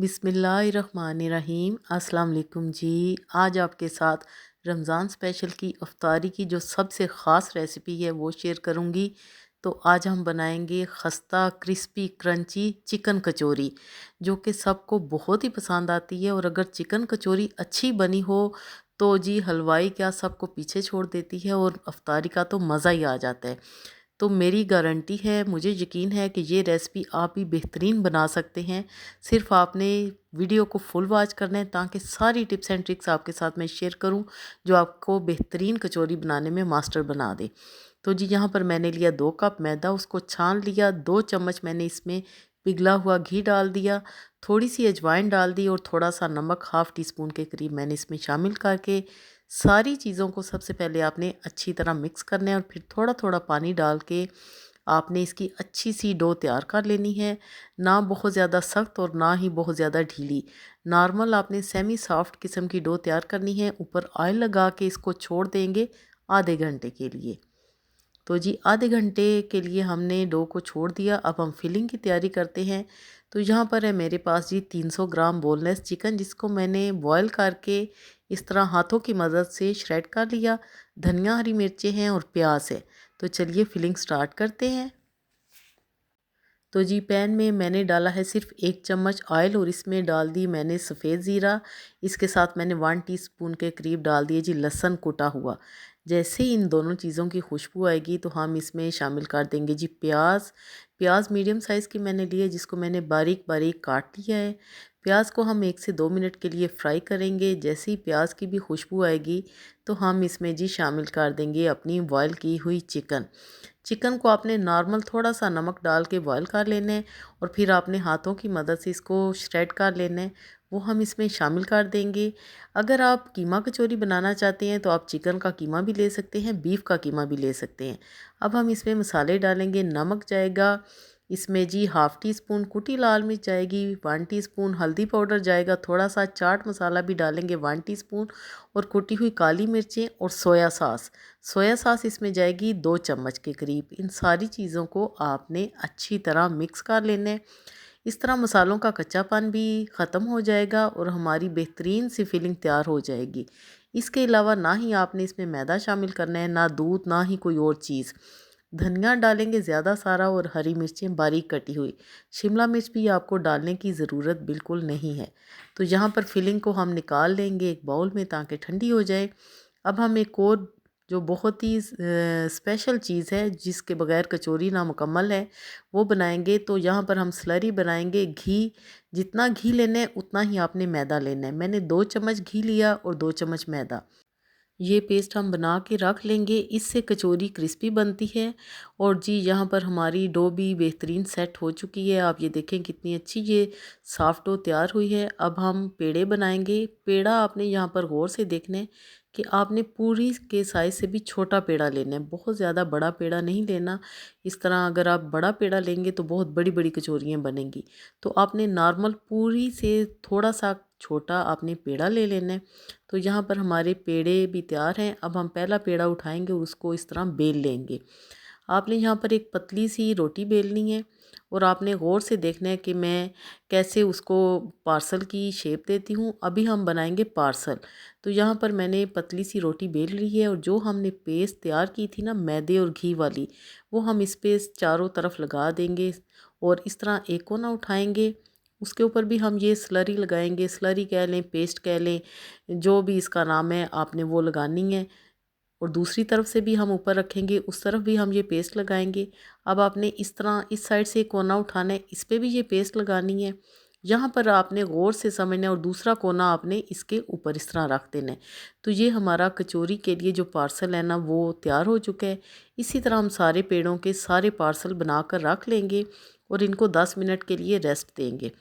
बिस्मिल्लाहिर्रहमानिर्रहीम। अस्सलाम वालेकुम जी। आज आपके साथ रमज़ान स्पेशल की अफ्तारी की जो सबसे ख़ास रेसिपी है वो शेयर करूँगी। तो आज हम बनाएंगे खस्ता क्रिस्पी क्रंची चिकन कचौरी, जो कि सबको बहुत ही पसंद आती है। और अगर चिकन कचौरी अच्छी बनी हो तो जी हलवाई क्या सबको पीछे छोड़ देती है और अफ्तारी का तो मज़ा ही आ जाता है। तो मेरी गारंटी है, मुझे यकीन है कि ये रेसिपी आप भी बेहतरीन बना सकते हैं। सिर्फ आपने वीडियो को फुल वॉच करना है ताकि सारी टिप्स एंड ट्रिक्स आपके साथ मैं शेयर करूं जो आपको बेहतरीन कचौरी बनाने में मास्टर बना दे। तो जी यहाँ पर मैंने लिया 2 कप मैदा, उसको छान लिया। 2 चम्मच मैंने इसमें पिघला हुआ घी डाल दिया, थोड़ी सी अजवाइन डाल दी और थोड़ा सा नमक हाफ़ टी स्पून के करीब मैंने इसमें शामिल करके सारी चीज़ों को सबसे पहले आपने अच्छी तरह मिक्स करना है। और फिर थोड़ा थोड़ा पानी डाल के आपने इसकी अच्छी सी डो तैयार कर लेनी है। ना बहुत ज़्यादा सख्त और ना ही बहुत ज़्यादा ढीली, नॉर्मल आपने सेमी सॉफ्ट किस्म की डो तैयार करनी है। ऊपर ऑयल लगा के इसको छोड़ देंगे आधे घंटे के लिए। तो जी आधे घंटे के लिए हमने डो को छोड़ दिया। अब हम फिलिंग की तैयारी करते हैं। तो यहाँ पर है मेरे पास जी 300 ग्राम बोनलेस चिकन, जिसको मैंने बॉयल करके इस तरह हाथों की मदद से श्रेड कर लिया। धनिया, हरी मिर्चें हैं और प्याज है। तो चलिए फिलिंग स्टार्ट करते हैं। तो जी पैन में मैंने डाला है सिर्फ 1 चम्मच ऑयल और इसमें डाल दी मैंने सफ़ेद ज़ीरा। इसके साथ मैंने 1 टीस्पून के करीब डाल दिए जी लहसुन कुटा हुआ। जैसे ही इन दोनों चीज़ों की खुशबू आएगी तो हम इसमें शामिल कर देंगे जी प्याज। प्याज मीडियम साइज़ की मैंने ली है, जिसको मैंने बारीक बारीक काट लिया है। प्याज को हम 1 से 2 मिनट के लिए फ्राई करेंगे। जैसे ही प्याज की भी खुशबू आएगी तो हम इसमें जी शामिल कर देंगे अपनी बॉयल की हुई चिकन। चिकन को आपने नॉर्मल थोड़ा सा नमक डाल के बॉयल कर लेना है और फिर आपने हाथों की मदद से इसको श्रेड कर लेना है, वो हम इसमें शामिल कर देंगे। अगर आप कीमा कचौरी बनाना चाहते हैं तो आप चिकन का कीमा भी ले सकते हैं, बीफ का कीमा भी ले सकते हैं। अब हम इसमें मसाले डालेंगे। नमक जाएगा इसमें जी हाफ़ टी स्पून, कुटी लाल मिर्च जाएगी 1 टीस्पून, हल्दी पाउडर जाएगा थोड़ा सा, चाट मसाला भी डालेंगे 1 टीस्पून और कुटी हुई काली मिर्चें और सोया सॉस। सोया सॉस इसमें जाएगी 2 चम्मच के करीब। इन सारी चीज़ों को आपने अच्छी तरह मिक्स कर लेना है। इस तरह मसालों का कच्चापन भी ख़त्म हो जाएगा और हमारी बेहतरीन सी फिलिंग तैयार हो जाएगी। इसके अलावा ना ही आपने इसमें मैदा शामिल करना है, ना दूध, ना ही कोई और चीज़। धनिया डालेंगे ज़्यादा सारा और हरी मिर्चें बारीक कटी हुई। शिमला मिर्च भी आपको डालने की ज़रूरत बिल्कुल नहीं है। तो यहाँ पर फिलिंग को हम निकाल लेंगे एक बाउल में ताकि ठंडी हो जाए। अब हम एक और जो बहुत ही स्पेशल चीज़ है जिसके बगैर कचौरी नामुकम्मल है वो बनाएंगे। तो यहाँ पर हम स्लरी बनाएंगे। घी, जितना घी लेना है उतना ही आपने मैदा लेना है। मैंने 2 चम्मच घी लिया और 2 चम्मच मैदा। ये पेस्ट हम बना के रख लेंगे, इससे कचौरी क्रिस्पी बनती है। और जी यहाँ पर हमारी डो भी बेहतरीन सेट हो चुकी है। आप ये देखें कितनी अच्छी ये सॉफ्ट डो तैयार हुई है। अब हम पेड़े बनाएंगे। पेड़ा आपने यहाँ पर गौर से देखना है कि आपने पूरी के साइज़ से भी छोटा पेड़ा लेना है, बहुत ज़्यादा बड़ा पेड़ा नहीं लेना। इस तरह अगर आप बड़ा पेड़ा लेंगे तो बहुत बड़ी बड़ी कचौरियाँ बनेंगी। तो आपने नॉर्मल पूरी से थोड़ा सा छोटा आपने पेड़ा ले लेना है। तो यहाँ पर हमारे पेड़े भी तैयार हैं। अब हम पहला पेड़ा उठाएंगे और उसको इस तरह बेल लेंगे। आपने यहाँ पर एक पतली सी रोटी बेलनी है और आपने गौर से देखना है कि मैं कैसे उसको पार्सल की शेप देती हूँ। अभी हम बनाएंगे पार्सल। तो यहाँ पर मैंने पतली सी रोटी बेल ली है और जो हमने पेस्ट तैयार की थी ना मैदे और घी वाली, वो हम इस पे चारों तरफ लगा देंगे और इस तरह एक कोना उठाएंगे। उसके ऊपर भी हम ये स्लरी लगाएंगे, स्लरी कह लें, पेस्ट कह लें, जो भी इसका नाम है आपने वो लगानी है। और दूसरी तरफ से भी हम ऊपर रखेंगे, उस तरफ भी हम ये पेस्ट लगाएंगे। अब आपने इस तरह इस साइड से एक कोना उठाना है, इस पे भी ये पेस्ट लगानी है। यहाँ पर आपने गौर से समझना है और दूसरा कोना आपने इसके ऊपर इस तरह रख देना है। तो ये हमारा कचौरी के लिए जो पार्सल है ना वो तैयार हो चुका है। इसी तरह हम सारे पेड़ों के सारे पार्सल बनाकर रख लेंगे और इनको 10 मिनट के लिए रेस्ट देंगे।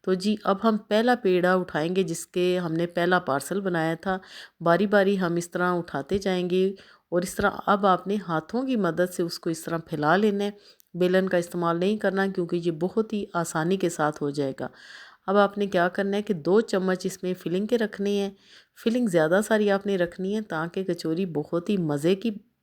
तो जी अब हम पहला पेड़ा उठाएंगे जिसके हमने पहला पार्सल बनाया था। बारी बारी हम इस तरह उठाते जाएंगे और इस तरह अब आपने हाथों की मदद से उसको इस तरह फैला लेना है। बेलन का इस्तेमाल नहीं करना क्योंकि ये बहुत ही आसानी के साथ हो जाएगा। अब आपने क्या करना है कि 2 चम्मच इसमें फिलिंग के रखने हैं। फिलिंग ज़्यादा सारी आपने रखनी है ताकि कचौरी बहुत ही मज़े की